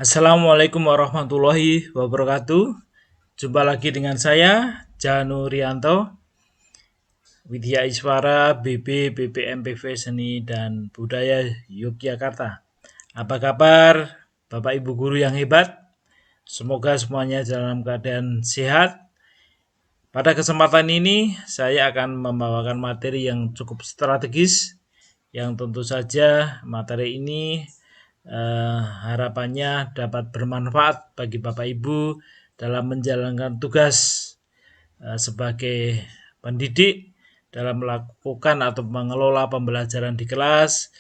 Assalamualaikum warahmatullahi wabarakatuh. Jumpa lagi dengan saya, Janu Rianto, Widya Iswara, BB, BPMPV Seni dan Budaya Yogyakarta. Apa kabar Bapak Ibu guru yang hebat? Semoga semuanya dalam keadaan sehat. Pada kesempatan ini, saya akan membawakan materi yang cukup strategis, yang tentu saja materi ini harapannya dapat bermanfaat bagi Bapak Ibu dalam menjalankan tugas sebagai pendidik dalam melakukan atau mengelola pembelajaran di kelas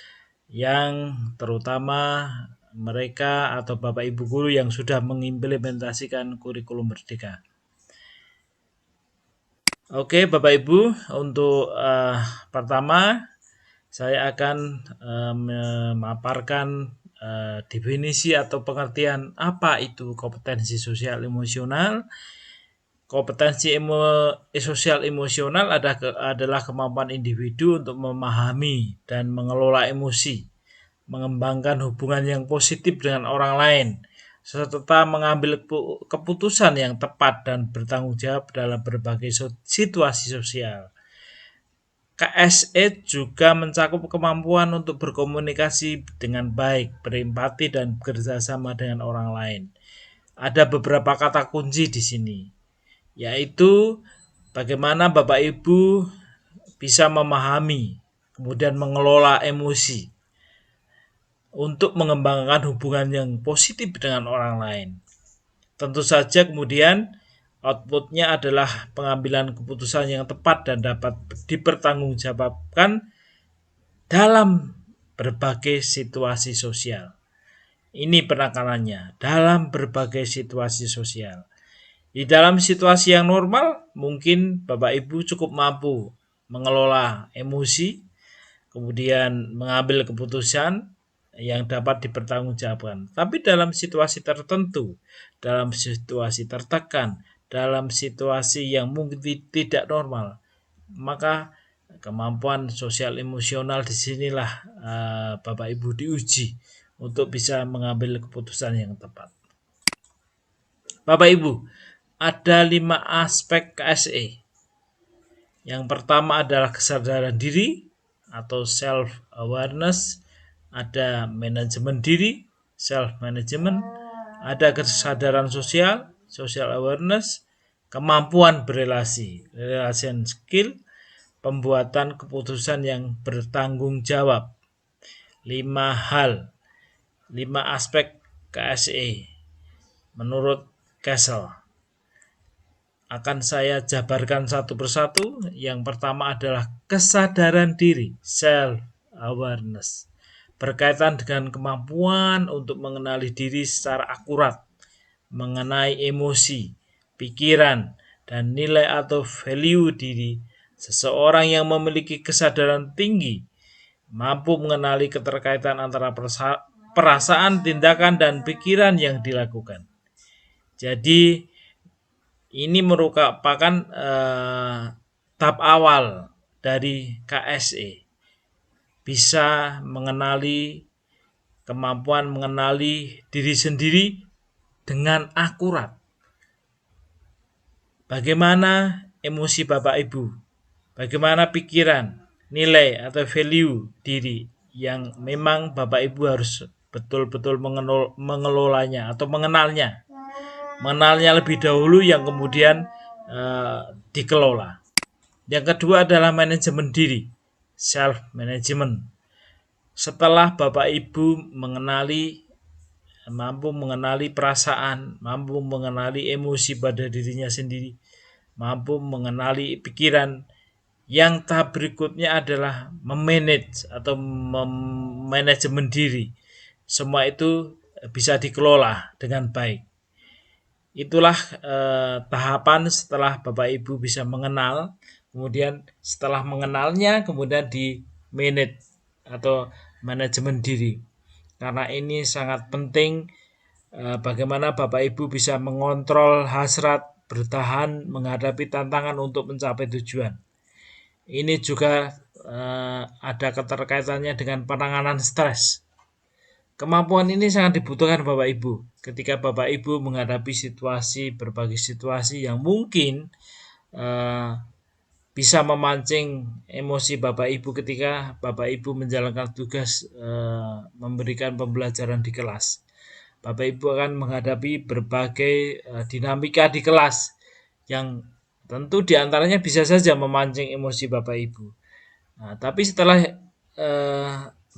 yang terutama mereka atau Bapak Ibu guru yang sudah mengimplementasikan kurikulum merdeka. Oke Bapak Ibu, untuk pertama saya akan memaparkan definisi atau pengertian apa itu kompetensi sosial emosional. Kompetensi sosial emosional adalah kemampuan individu untuk memahami dan mengelola emosi, mengembangkan hubungan yang positif dengan orang lain, serta mengambil keputusan yang tepat dan bertanggung jawab dalam berbagai situasi sosial. KSE juga mencakup kemampuan untuk berkomunikasi dengan baik, berempati, dan bekerjasama dengan orang lain. Ada beberapa kata kunci di sini, yaitu bagaimana Bapak Ibu bisa memahami, kemudian mengelola emosi untuk mengembangkan hubungan yang positif dengan orang lain. Tentu saja kemudian outputnya adalah pengambilan keputusan yang tepat dan dapat dipertanggungjawabkan dalam berbagai situasi sosial. Ini penekanannya, dalam berbagai situasi sosial. Di dalam situasi yang normal, mungkin Bapak Ibu cukup mampu mengelola emosi, kemudian mengambil keputusan yang dapat dipertanggungjawabkan. Tapi dalam situasi tertentu, dalam situasi tertekan, dalam situasi yang mungkin tidak normal, maka kemampuan sosial emosional disinilah Bapak Ibu diuji untuk bisa mengambil keputusan yang tepat. Bapak Ibu, ada 5 aspek KSE. Yang pertama adalah kesadaran diri atau self awareness, ada manajemen diri, self management, ada kesadaran sosial, social awareness, kemampuan berelasi, relation skill, pembuatan keputusan yang bertanggung jawab. 5 hal, 5 aspek KSE menurut Castle. Akan saya jabarkan satu persatu. Yang pertama adalah kesadaran diri, self awareness, berkaitan dengan kemampuan untuk mengenali diri secara akurat, mengenai emosi, pikiran, dan nilai atau value diri. Seseorang yang memiliki kesadaran tinggi mampu mengenali keterkaitan antara perasaan, tindakan, dan pikiran yang dilakukan. Jadi ini merupakan tahap awal dari KSE. Bisa mengenali kemampuan mengenali diri sendiri dengan akurat. Bagaimana emosi Bapak Ibu? Bagaimana pikiran, nilai atau value diri yang memang Bapak Ibu harus betul-betul mengelolanya atau mengenalnya. Mengenalnya lebih dahulu yang kemudian dikelola. Yang kedua adalah manajemen diri, self management. Setelah Bapak Ibu mampu mengenali perasaan, mampu mengenali emosi pada dirinya sendiri, mampu mengenali pikiran, yang tahap berikutnya adalah memanage atau manajemen diri. Semua itu bisa dikelola dengan baik. Itulah tahapan setelah Bapak Ibu bisa mengenal, kemudian setelah mengenalnya kemudian di manage atau manajemen diri. Karena ini sangat penting bagaimana Bapak Ibu bisa mengontrol hasrat, bertahan menghadapi tantangan untuk mencapai tujuan. Ini juga ada keterkaitannya dengan penanganan stres. Kemampuan ini sangat dibutuhkan Bapak Ibu ketika Bapak Ibu menghadapi berbagai situasi yang mungkin eh, bisa memancing emosi Bapak Ibu ketika Bapak Ibu menjalankan tugas memberikan pembelajaran di kelas. Bapak Ibu akan menghadapi berbagai dinamika di kelas yang tentu diantaranya bisa saja memancing emosi Bapak Ibu. Nah, tapi setelah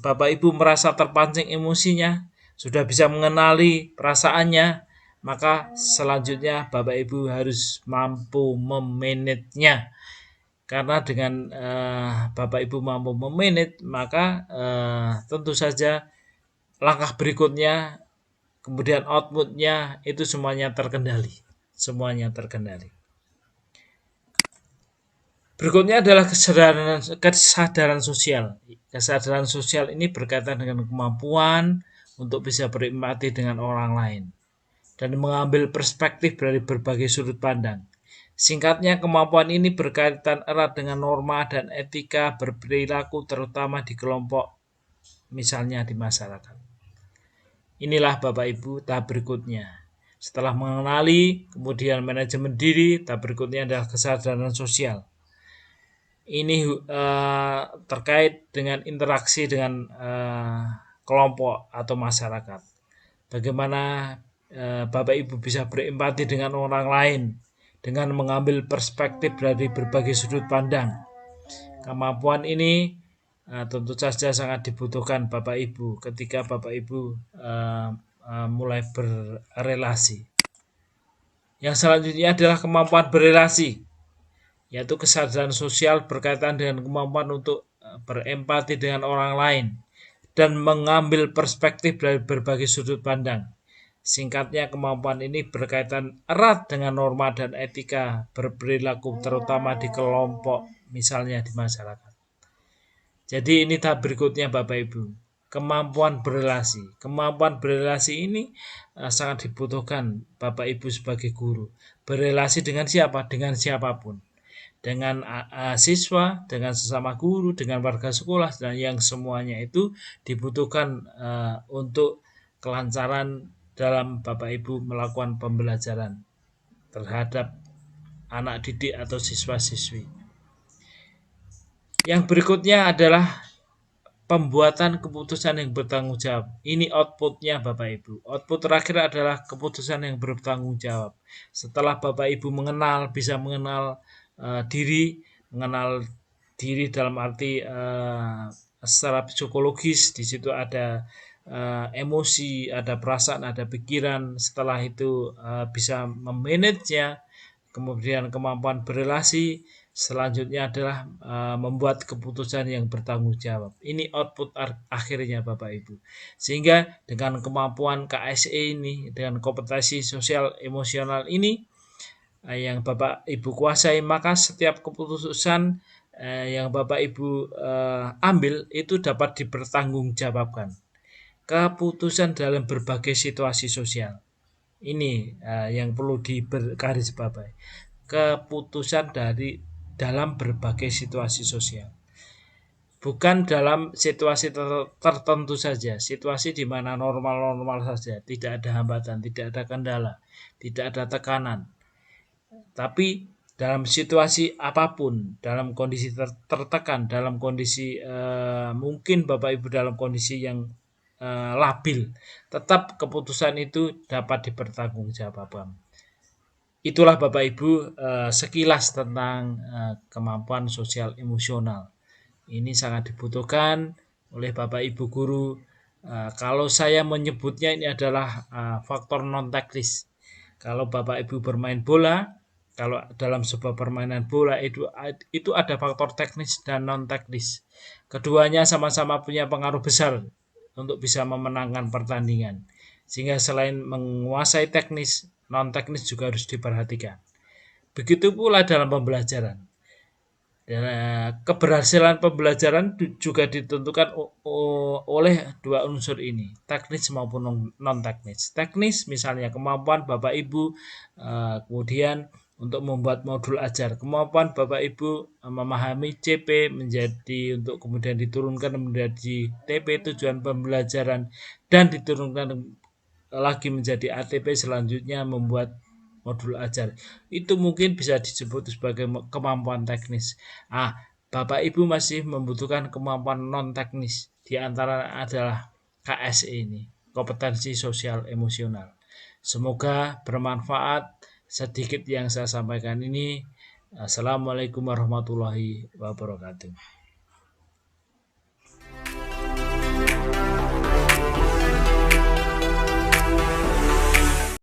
Bapak Ibu merasa terpancing emosinya, sudah bisa mengenali perasaannya, maka selanjutnya Bapak Ibu harus mampu memanagenya. Karena dengan Bapak Ibu mampu memanage, maka tentu saja langkah berikutnya, kemudian outputnya itu semuanya terkendali. Semuanya terkendali. Berikutnya adalah kesadaran sosial. Kesadaran sosial ini berkaitan dengan kemampuan untuk bisa berempati dengan orang lain dan mengambil perspektif dari berbagai sudut pandang. Singkatnya, kemampuan ini berkaitan erat dengan norma dan etika berperilaku terutama di kelompok, misalnya di masyarakat. Inilah Bapak Ibu tahap berikutnya. Setelah mengenali, kemudian manajemen diri, tahap berikutnya adalah kesadaran sosial. Ini terkait dengan interaksi dengan kelompok atau masyarakat. Bagaimana Bapak Ibu bisa berempati dengan orang lain dengan mengambil perspektif dari berbagai sudut pandang. Kemampuan ini tentu saja sangat dibutuhkan Bapak Ibu ketika Bapak Ibu mulai berrelasi. Yang selanjutnya adalah kemampuan berrelasi, yaitu kesadaran sosial berkaitan dengan kemampuan untuk berempati dengan orang lain dan mengambil perspektif dari berbagai sudut pandang. Singkatnya, kemampuan ini berkaitan erat dengan norma dan etika berperilaku terutama di kelompok, misalnya di masyarakat. Jadi ini tahap berikutnya Bapak Ibu, kemampuan berrelasi. Kemampuan berrelasi ini sangat dibutuhkan Bapak Ibu sebagai guru. Berrelasi dengan siapa? Dengan siapapun. Dengan siswa, dengan sesama guru, dengan warga sekolah, dan yang semuanya itu dibutuhkan untuk kelancaran dalam Bapak Ibu melakukan pembelajaran terhadap anak didik atau siswa-siswi. Yang berikutnya adalah pembuatan keputusan yang bertanggung jawab. Ini outputnya Bapak Ibu. Output terakhir adalah keputusan yang bertanggung jawab. Setelah Bapak Ibu bisa mengenal mengenal diri dalam arti secara psikologis, di situ ada emosi, ada perasaan, ada pikiran. Setelah itu bisa memanagenya, kemudian kemampuan berrelasi. Selanjutnya adalah membuat keputusan yang bertanggung jawab. Ini output akhirnya Bapak Ibu. Sehingga dengan kemampuan KSE ini, dengan kompetensi sosial emosional ini yang Bapak Ibu kuasai, maka setiap keputusan yang Bapak Ibu ambil itu dapat dipertanggungjawabkan. Keputusan dalam berbagai situasi sosial. Ini yang perlu digarisbawahi. Keputusan dalam berbagai situasi sosial. Bukan dalam situasi tertentu saja, situasi di mana normal-normal saja, tidak ada hambatan, tidak ada kendala, tidak ada tekanan. Tapi dalam situasi apapun, dalam kondisi tertekan, dalam kondisi mungkin Bapak Ibu dalam kondisi yang labil, tetap keputusan itu dapat dipertanggungjawabkan. Itulah Bapak Ibu sekilas tentang kemampuan sosial emosional. Ini sangat dibutuhkan oleh Bapak Ibu guru. Kalau saya menyebutnya ini adalah faktor non teknis. Kalau Bapak Ibu bermain bola, kalau dalam sebuah permainan bola itu ada faktor teknis dan non teknis. Keduanya sama-sama punya pengaruh besar untuk bisa memenangkan pertandingan. Sehingga selain menguasai teknis, non teknis juga harus diperhatikan. Begitu pula dalam pembelajaran. Keberhasilan pembelajaran juga ditentukan oleh dua unsur ini, teknis maupun non teknis. Teknis misalnya kemampuan Bapak Ibu kemudian untuk membuat modul ajar. Kemampuan Bapak Ibu memahami CP menjadi untuk kemudian diturunkan menjadi TP tujuan pembelajaran dan diturunkan lagi menjadi ATP selanjutnya membuat modul ajar. Itu mungkin bisa disebut sebagai kemampuan teknis. Bapak Ibu masih membutuhkan kemampuan non teknis. Di antara adalah KSE ini, kompetensi sosial emosional. Semoga bermanfaat sedikit yang saya sampaikan ini. Assalamualaikum warahmatullahi wabarakatuh.